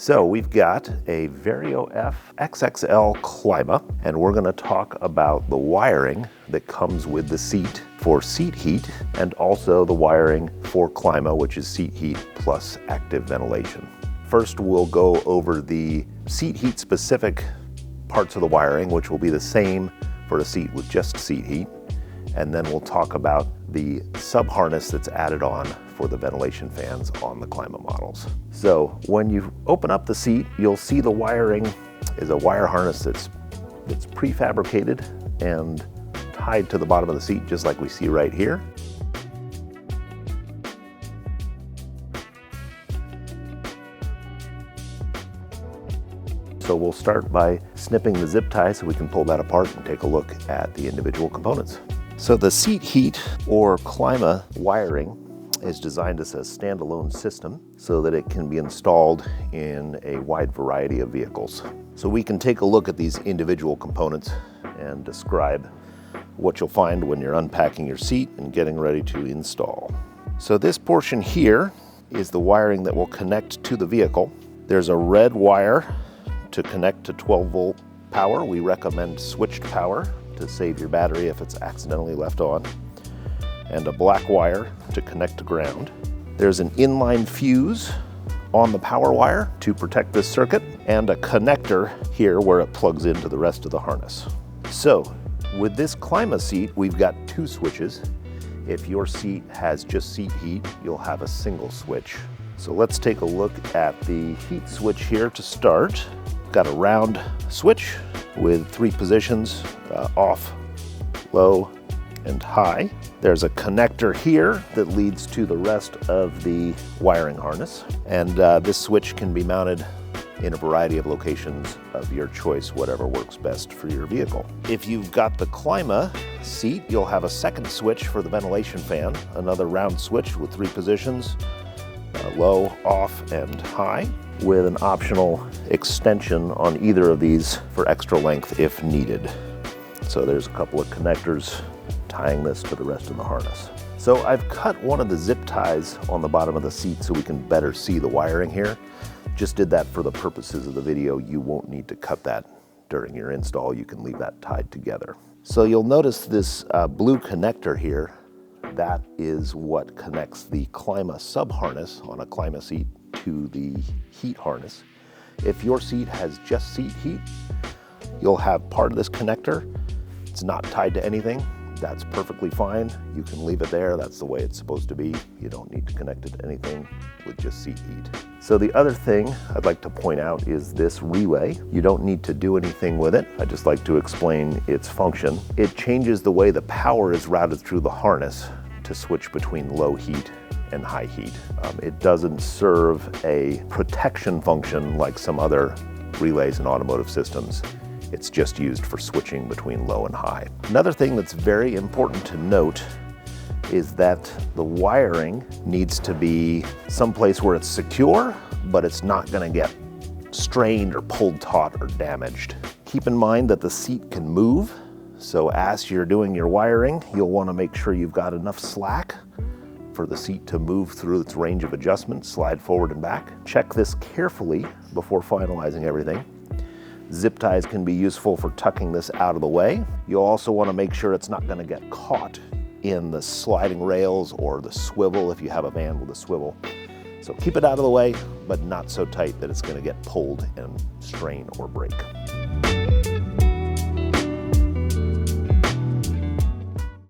So we've got a Vario F XXL Klima, and we're going to talk about the wiring that comes with the seat for seat heat, and also the wiring for Klima, which is seat heat plus active ventilation. First, we'll go over the seat heat specific parts of the wiring, which will be the same for a seat with just seat heat. And then we'll talk about the sub-harness that's added on for the ventilation fans on the Klima models. So when you open up the seat, you'll see the wiring is a wire harness that's prefabricated and tied to the bottom of the seat, just like we see right here. So we'll start by snipping the zip tie so we can pull that apart and take a look at the individual components. So the seat heat or Klima wiring is designed as a standalone system so that it can be installed in a wide variety of vehicles. So we can take a look at these individual components and describe what you'll find when you're unpacking your seat and getting ready to install. So this portion here is the wiring that will connect to the vehicle. There's a red wire to connect to 12-volt power. We recommend switched power to save your battery if it's accidentally left on, and a black wire to connect to ground. There's an inline fuse on the power wire to protect this circuit, and a connector here where it plugs into the rest of the harness. So with this Klima seat, we've got two switches. If your seat has just seat heat, you'll have a single switch. So let's take a look at the heat switch here to start. Got a round switch with 3 positions, off, low, and high. There's a connector here that leads to the rest of the wiring harness. And this switch can be mounted in a variety of locations of your choice, whatever works best for your vehicle. If you've got the Klima seat, you'll have a second switch for the ventilation fan, another round switch with 3 positions, low, off, and high, with an optional extension on either of these for extra length if needed. So there's a couple of connectors tying this to the rest of the harness. So I've cut one of the zip ties on the bottom of the seat so we can better see the wiring here. Just did that for the purposes of the video. You won't need to cut that during your install. You can leave that tied together. So you'll notice this blue connector here. That is what connects the Klima sub-harness on a Klima seat to the heat harness. If your seat has just seat heat, you'll have part of this connector. It's not tied to anything. That's perfectly fine. You can leave it there. That's the way it's supposed to be. You don't need to connect it to anything with just seat heat. So the other thing I'd like to point out is this relay. You don't need to do anything with it. I just like to explain its function. It changes the way the power is routed through the harness to switch between low heat and high heat. It doesn't serve a protection function like some other relays in automotive systems. It's just used for switching between low and high. Another thing that's very important to note is that the wiring needs to be someplace where it's secure, but it's not going to get strained or pulled taut or damaged. Keep in mind that the seat can move, so as you're doing your wiring, you'll want to make sure you've got enough slack for the seat to move through its range of adjustment, slide forward and back. Check this carefully before finalizing everything. Zip ties can be useful for tucking this out of the way. You'll also want to make sure it's not going to get caught in the sliding rails or the swivel if you have a van with a swivel. So keep it out of the way, but not so tight that it's going to get pulled and strain or break.